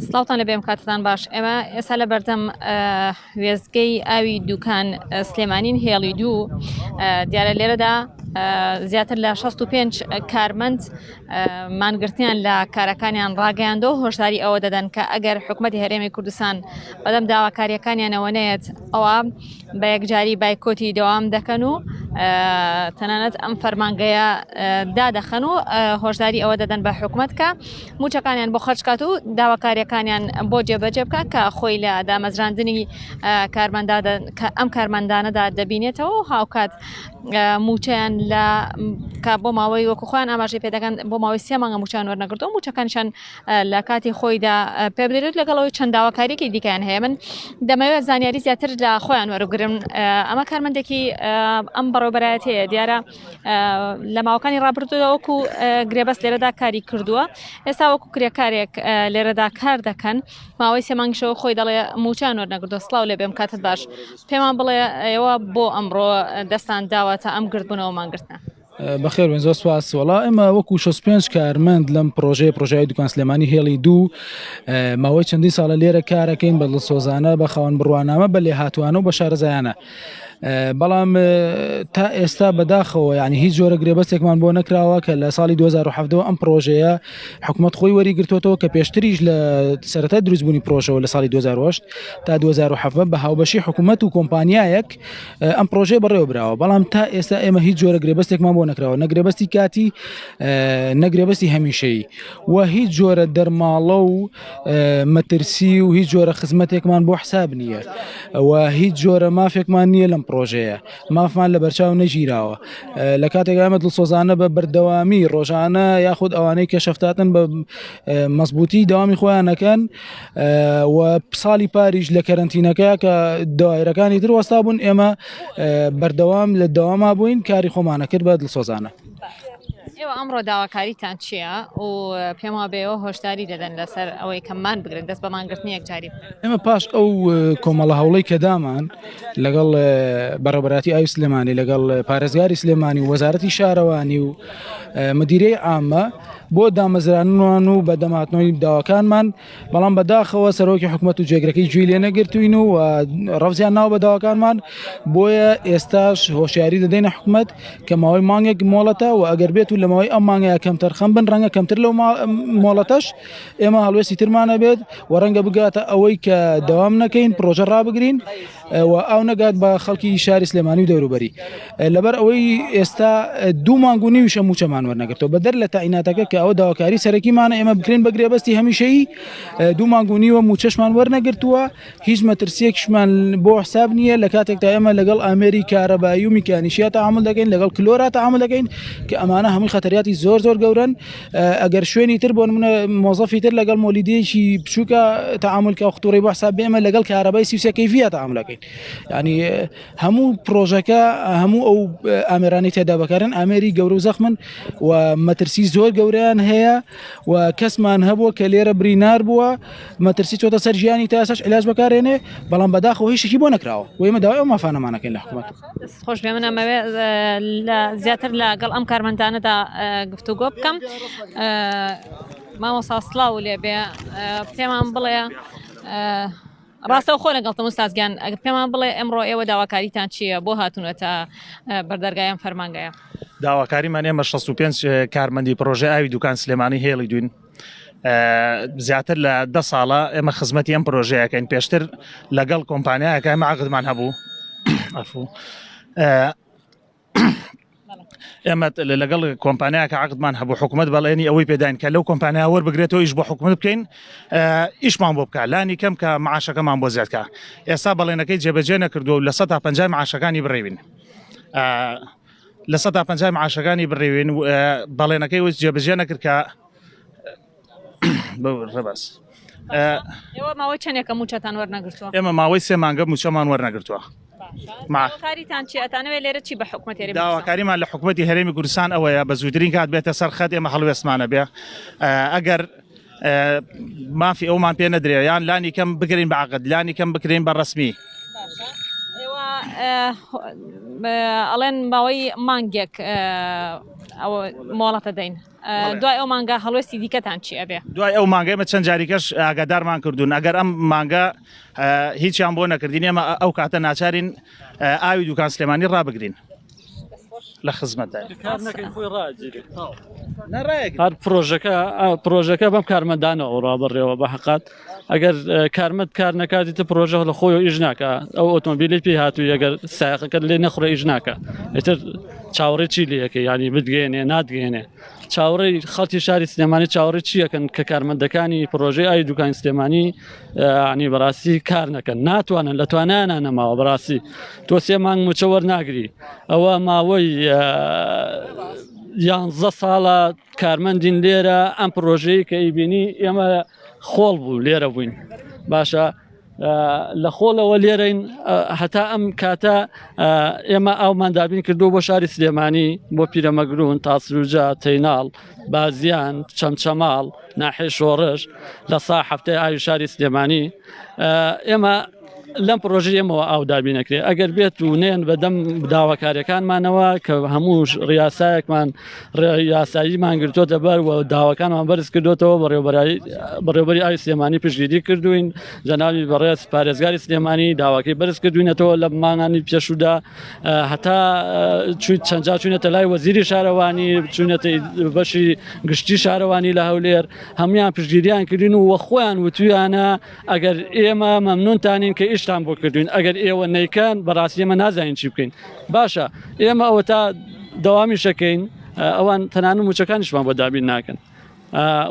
سڵاوتان لە بێم کاتتان باش ئێمە ئێستا لە بەردەم وێزگەی ئاوی دوکان سلێمانین هێڵی دوو دیارە لێرەدا زیاتر لە 65 کارمەند مانگرتیان لە کارەکانیان ڕاگەیاندەوە هۆشداری ئەوە دەدەن کە ئەگەر حکوومەتی هەرێمی کوردستان بەدەم داواکاریەکانیانەوە نەیەت ئەوە بە یەکجاری بایکۆتی دەوام دەکەن و تەنانەت ئەم فەرمانگەیە دادەخەن و هۆشداری ئەوە دەدەن بە حکوومەت کە موچەکانیان بۆ خەرجکات و داواکاریەکانیان بۆ جێبەجێ بکە کە خۆی لە دامەزراندنی ئەم کارمەندانەدا دەبینێتەوە و هاوکات موچیان لە بۆ ماوەی وەکو خۆیان ئاماژەی پێدەکەن بۆ ماوەی 3 مانگە موچیان وەرنەگرتەوە موچەکانیشان لە کاتی خۆیدا پێ بدرێت لەگەڵەوەی چەند داواکاریەکی دیکەیان هەیە. من دەمەوێت زانیاری زیاتر لە خۆیان وەرەگرن. ئەمە کارمەندێکی ئەم بەڕێوەبەرایەت هەیە دیارە لە ماوەکانی ڕابردوودا وەکو گرێبەست لێرەدا کاری کردووە، ئێستا وەکو کرێکارێک لێرەدا کار دەکەن ماوەی 3 مانگیشەوە خۆی دەڵێ موچیان وەرنەگرتووە. سڵاو لێ بێم کاتت باش، پێمان بڵێ ئێوە بۆ ئەمڕۆ دەستان داواتە ئەم گرتبوونەوە مانگرتنە؟ بەخێر زۆر سواس. وڵا ئێمە وەکو 65 کارمەند لەم پرۆژەی دوکان سلێمانی هێڵی دوو ماوەی چەندین ساڵە لێرە کارەکەین بە دڵسۆزانە بە خاوەن بڕوانامە بە لێهاتووانە و بە شارەزایانە. بەڵام تا ئێستا بەداخەوە یعنی هیچ جۆرە گرێبەستێکمان بۆ نەکراوە کە لە ساڵی 2007 ئەم پرۆژەیە حکوومەت خۆی وەریگرتوێتەوە کە پێشتریش لە سەرەتا دروستبوونی پرۆژەوە لە ساڵی 2008 تا 2007 بە هاوبەشی حکوومەت و کۆمپانیایەک ئەم پرۆژەیە بەڕێوەبراوە. بەڵام تا ئێستا ئێمە هیچ جۆرە گرێبەستێکمان بۆ نەکراوە، نەگرێبەستی کاتی نەگرێبەستی هەمیشەیی و هیچ جۆرە دەرماڵە و مەترسی و هیچ جۆرە خزمەتێکمان بۆ حساب نییە و هیچ جۆرە مافێکمان نییە لەم پرۆژەیە، مافمان لە بەرچاو نەگیراوە. لە کاتێک ئەمە دڵسۆزانە بە بەردەوامی ڕۆژانە یاخود ئەوانەی کە شەفتاتن بە مەزبوطی داوامی خۆیانەکەن و ساڵی پاریش لە کەرەنتینەکە کە دایرەکانی دروەستا بوون ئێمە بەردەوام لە داواما بووین کاری خۆمانە کرد بە دڵسۆزانە. ئێوە ئەمڕۆ داواکاریتان چییە و پێما بێەوە هۆشداری دەدەن لەسەر ئەوەی کەممان بگرن دەست بە مانگرتنی یەکجاری؟ ئێمە پاش ئەو کۆمەڵە هەوڵەی کە دامان لەگەڵ بەڕێوەبەراتی ئاوی سلێمانی لەگەڵ پارێزگاری سلێمانی و وەزارەتی شارەوانی و مدیرەی عامە بۆ دامەزرانوان و بە دەماتنەوەی داواکانمان، بەڵام بەداخەوە سەرۆکی حکوومەت و جێگرەکەی گوێی لێ نەگرتوین و ڕەوزیان ناو بە داواکانمان، بۆیە ئێستاش هۆشیاری دەدەینە حکوومەت کە ماوەی مانگێک مۆڵەتە و ئەگەر بێت و لە ماوەی ئەم مانگەیە کەمتر خەم بن ڕەنگە کەمتر لەو مۆڵەتەش ئێمە هەڵوێستی ترمانە بێت و ڕەنگە بگاتە ئەوەی کە دەوام نەکەین پرۆژە ڕابگرین و ئەو نەگات بە خەڵکی شاری سلێمانی و دەوروبەری. لەبەر ئەوەی ئێستا 2 مانگ و نیویشە موچەمان وەرنەگرتەوە بەدەر لە تاعیناتەکە کە ئەوە داواکاری سەرەکیمانە ئێمە بکرێن بە گرێبەستی هەمیشەیی 2 مانگ و نیوە موچەشمان وەرنەگرتووە، هیچ مەترسیەکشمان بۆ حساب نییە. لە کاتێکدا ئێمە لەگەڵ ئامێری کارەبایی و میکانیشیە تەعامل دەکەین، لەگەڵ کلۆرا تەعامل دەکەین کە ئەمانە هەمووی خەتەریاتی زۆر گەورن. ئەگەر شوێنی تر بۆ نمونە مۆزەفی تر لەگەڵ مۆلیدەیەکی بچووکە تەعاملکە و خطوڕی بۆ حساب بێ، ئێمە لەگەڵ کارەبای 33 کەیفیە تەعاملەکەین. یعنی هەموو پرۆژەکە هەموو ئەو ئامێرانی تێدا بەکارن ئامێری گەورە و زەخمن و مەترسی زۆر گەوریان هەیە و کەسمان هەبووە کە لێرە برینار بووە مەترسی چۆتە سەر ژیانی تا ئێستاش عیلاج بەکارێنێ، بەڵام بەداخەوە هیچێکی بۆ نەکراوە و ئێمە داوای ئەو مافانەمانەکەین لە حکوومەت. خۆش بێ من ئەمەوێ زیاتر لەگەڵ ئەم کارمەندانەدا گفتوگۆ بکەم. مامۆستا سڵاو لێ بێ، پێمان بڵێ ڕاستەوە خۆ لەگەڵتە ئوستازگیان ئەگەر پێمان بڵێ ئەمڕۆ ئێوە داواکاریتان چییە بۆ هاتوونەتە بەردەرگایان فەرمانگەیە؟ داواکاریمان ئێمە 65 کارمەندی پرۆژە ئاوی دوکان سلێمانی هێڵی دوین زیاتر لە 10 ساڵە ئێمە خزمەتی ئەم پرۆژەیەکەین. پێشتر لەگەڵ کۆمپانیایەکە ئێمە عەقدمان هەبوو ئێمە لەگەڵ کۆمپانیایەکە عەقدمان هەبوو، حکوومەت بەڵێنی ئەوەی پێداین کە لەو کۆمپانیا وەربگرێتەوە ئیش بۆ حکوومەت بکەین، ئیشمان بۆ بکە لانی کەم کە معاشەکەمان بۆ زیادکە. ئێستا بەڵێنەکەی جێبەجێ نەکردووە و لە 150 معاشەکانی بڕێوین، لە 150 معاشەکانی بڕێوین بەڵێنەکەی وەس جێبەجێ نەکرد کە ڕەباس. ئێوە ماوەی چەندێکە موچەتان وەرنەگرتووە؟ ئێمە ماوەی 3 مانگە موچەمان وەرنەگرتووە. داواکاریتان چی ئەتانەوێت لێرە چی بە حکوومەتی هەرێمی؟ داواکاریمان لە حکوومەتی هەرێمی کوردستان ئەوەیە بە زووترین کات بێتە سەر خەت ئێمە هەڵوێستمانە بێ. ئەگەر مافی ئەومان پێ نەدرێ یان لانی کەم بگرین بە عەقد، لانی کەم بکرین بە ڕەسمی. ئێوە ئەڵێن ماوەی مانگێک ئەو مۆڵەتە دەین دوای ئەو مانگا هەڵوێستی دیکەتان چی ئەبێ دوای ئەو مانگەمە چەند جاریکەش ئاگادارمان کردوون ئەگەر ئەم مانگە هیچیان بۆ نەکردین ئێمە ئەو کاتە ناچارین ئاوی دوکان سلێمانی ڕابگرین لە خزمەتدا هەر پرۆژەکە بەم کارمەندانەوە ڕابڕێەوە بە حقات ئەگەر کارمەند کار نەکاتیتە پرۆژە لە خۆی ئیژ ناکە ئەو ئۆتۆمبیلی پێی هاتووی ئەگەر سایقەکەت لێ نەخڕە ئیژ ناکە ئێتر چاوەڕێ چی لەکە ینی بتگەێنێ ناتگەێنێ چاوەڕێی خەڵکی شاری سلێمانی چاوەڕێ چیەکەن کە کارمەندەکانی پرۆژەی ئای دوکانی سلێمانی ینی بەڕاستی کار نەکەن ناتوانن لە توانیانە نەماوە بەڕاستی تۆ 3 مانگ موچە وەرناگری ئەوە ماوەی 11 ساڵە کارمەندین لێرە ئەم پرۆژەی کە ئیبینی ئێمە خۆڵ بوو لێرە بووین باشە لە خۆڵەوە لێرەین هەتا ئەم کاتە ئێمە ئاوماندابین کردو بۆ شاری سلێمانی بۆ پیرەمەگرون تاسروجا تەیناڵ بازیان چەمچەماڵ ناحێ شۆڕش لە سا هەفتەی ئاوی شاری سلێمانی ئێمە لەم پرۆژە ئێمەوە ئاودابی نەکرێت ئەگەر بێت و نێن بەدەم داواکاریەکانمانەوە کە هەموو ڕاستایەکمان یاساییمان گرتوتە بەر و داواکانمان بەرز کردوتەوە بەڕێوەبەری ئاوی سلێمانی پشتگیری کردوین جەنابی بەڕێز پارێزگاری سلێمانی داواکەی بەرز کردوینەتەوە لە مانگانی پێشودا هەتا چەندجا چوونەتە لای وەزیری شارەوانی چوونەتە بەشی گشتی شارەوانی لە هەولێر هەمویان پشتگیریان کردین و خۆیان وتویانە ئەگەر ئێمە مەمنونتانین کە ئیشتان بۆ کردوین ئەگەر ئێوە نەیکەن بەڕاستی ئێمە نازانین چی بکەین باشە ئێمە ئەوە تا دەوامی شەکەین ئەوان تەنانە موچەکانیشمان بۆ دابین ناکەن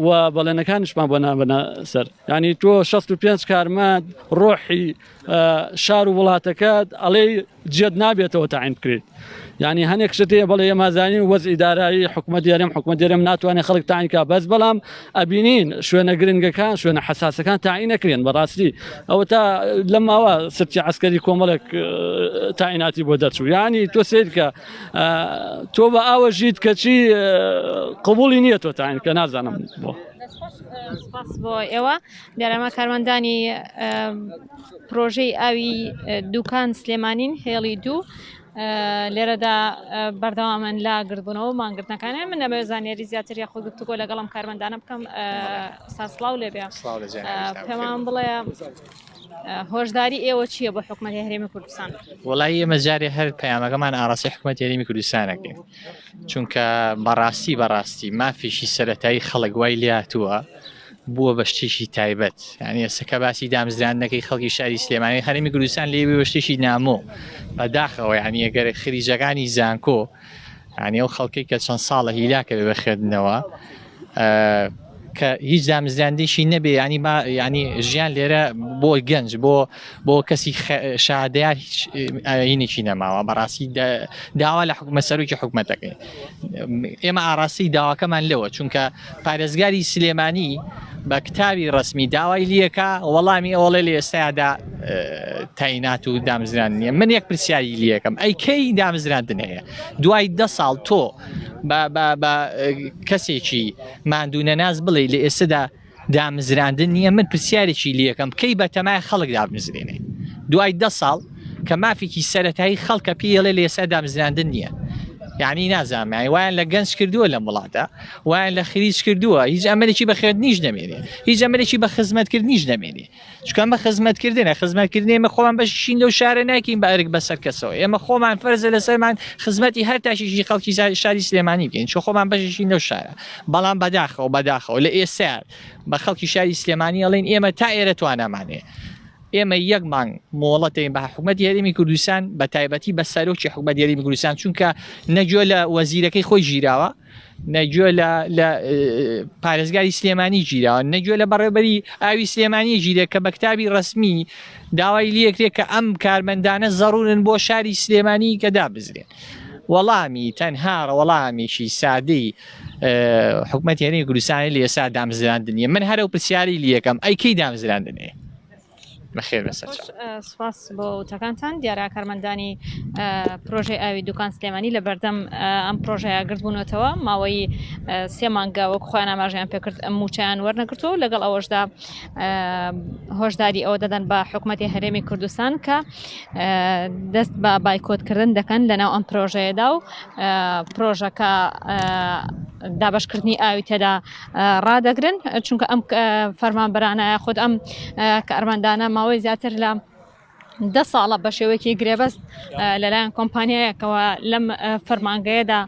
و بەڵێنەکانیشمان بۆ نابنە سەر ینی تۆ 65 کارمەند ڕۆحی شار و وڵاتەکەت ئەڵێ جێت نابێتەوە تاعین بکرێت ینی هەنێک شتەیە بەڵێ ئێمەزانین وەزئی دارایی حکومەت دیارم ناتوانێت خەڵک تاعینکە بەس بەڵام ئەبینین شوێنە گرنگەکان شوێنە حساسەکان تاعین نەکرێن بەڕاستی ئەوە تا لە ماوە سرتی عسکەری کۆمەڵێک تاعیناتی بۆ دەرچوو ینی تۆ سیرکە تۆ بە ئاوە ژیت کەچی قبولی نییە تۆ تاعین کە نازانم بۆ سپاس بۆ ئێوە دیارەمە کارمەندانی پرۆژەی ئاوی دوکان سلێمانین هێڵی دوو لێرەدا بەردەوامن لا گردبوونەوە مانگرتنەکانە من نەبێ زانیاری زیاتر یاخۆ گفتوگۆ لەگەڵم کارمەندانە بکەم ساسڵاو لێبێ پێمان بڵێ هۆشداری ئێوە چییە بۆ حکومەتی هەرێمی کوردستان وڵی ئێمە جارێ هەر پەیامەکەمان ئاڕاستی حکومەتی هەرێمی کوردستانەکەین چونکە بەڕاستی مافێشی سەرەتایی خەڵک وای لاتووە بووە بە شتێکی تایبەت یعنی ئێستا کە باسی دامزراندنەکەی خەڵکی شاری سلێمانی هەرێمی کوردستان لێوێ بە شتێکی نامۆ بەداخەوە یعنی ئەگەر خریجەکانی زانکۆ ینی ئەو خەڵکی کە چەند ساڵە هیلاکە بێ بەخێدنەوە کە هیچ دامزراندێکی نەبێ ینی ژیان لێرە بۆ گەنج بۆ کەسی شادیار هیچ ئاینێکی نەماوە بەڕاستی داوا لە مەسەرۆکی حکومەتەکەی ئێمە ئاڕاستی داواکەمان لەوە چونکە پارێزگاری سلێمانی بە کتابی ڕسمی داوای لیەکە وەڵامی ئەوڵێ لە ئێستادا تاینات و دامزران نییە من یەک پرسیاری لیەکەم ئەی کەی دامزراندن هەیە دوای 10 ساڵ تۆ بە کەسێکی ماندوونە ناز بڵێ لە ئێستادا دامزراندن نییە من پرسیارێکی لیەکەم کەی بە تەمای خەڵک دامزرێنێ دوای 10 ساڵ کە مافێکی سەرەتایی خەڵکە پێڵێ لە ئێستا دامزراندن نییە یعنی نازانانی وایان لە گەنج کردووە لە وڵاتە وایان لە خریج کردووە هیچ ئەمەلێکی بە خێردنیش دەمێنێ هیچ ئەمەلێکی بە خزمەتکردنیش دەمێنێ چکان بە خزمەتکردنە خزمەتکردنی ئێمە خۆمان بەشین لەو شارە ناکەین بە ئەرک بەسەر کەسەوە ئێمە خۆمان فەرزە لەسەرمان خزمەتی هەر تاشیشی خەڵکی شاری سلێمانی بکەین چۆ خۆمان بەشین لەو شارە بەڵام بەداخەوە لە ئێستا بە خەڵکی شاری سلێمانی ئەڵێن ئێمە تا ئێرە توانەمانێ ئێمە یەک مانگ مۆڵەتین بە حکومەتی هەرێمی کوردستان بە تایبەتی بە سەرۆکی حکومەتی هەرێمی کوردستان چونکە نەگوێ لە وەزیرەکەی خۆی ژیراوە نەگوێ لە پارێزگاری سلێمانی گیراوە نەگوێ لە بەڕێوەبەری ئاوی سلێمانی گیرێت کە بە کتابی ڕسمی داوای لیەکرێت کە ئەم کارمەندانە زەڕورن بۆ شاری سلێمانی کە دابزرێن وەڵامی تەنها وەڵامیشی سادەی حکومەتی هەرێمی کوردستانی لە ئێستا دامزراندنیە من هەرە و پرسیاری لیەکەم ئەی کەی دامزراندنێ بەخێر بەسەر سپاس بۆ وتەکانتان دیارە کارمەندانی پرۆژەی ئاوی دوکان سلێمانی لە بەردەم ئەم پرۆژەیە گرتبوونەوە ماوەی 3 مانگە وەکو خۆیان ئاماژەیان پێکرد موچیان وەرنەگرتو لەگەڵ ئەوەشدا هۆشداری ئەوە دەدەن بە حکوومەتی هەرێمی کوردستان کە دەست بە بایکۆتکردن دەکەن لەناو ئەم پرۆژەیەدا و پرۆژەکە دابشکردنی ئاوی تێدا ڕدەگرن چونکە ئەم فەرمانبەرانە خۆت ئەم کارمەندانە ماوەی زیاتر لە 10 ساڵە بە شێوەیەکی گرێبەست لەلایەن کۆمپانیایەکەوە لەم فەرمانگەیەدا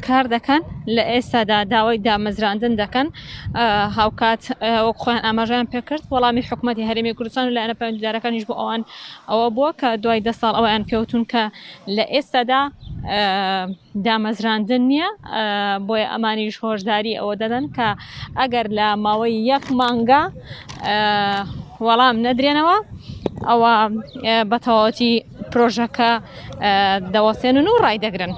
کار دەکەن لە ئێستادا داوای دامەزراندن دەکەن هاوکات وەک خۆیان ئاماژەیان پێکرد وەڵامی حکوومەتی هەرێمی کوردستان و لایەنە پەیوەندیدارەکانیش بۆ ئەوان ئەوە بووە کە دوای 10 ساڵ ئەویان پێوتون کە لە ئێستادا دامەزراندن نییە بۆیە ئەمانیش هۆشداری ئەوە دەدەن کە ئەگەر لە ماوەی 1 مانگە وەڵام نەدرێنەوە ئەوە بە تەواوەتی پرۆژەکە دەوەسێنن و ڕایدەگرن.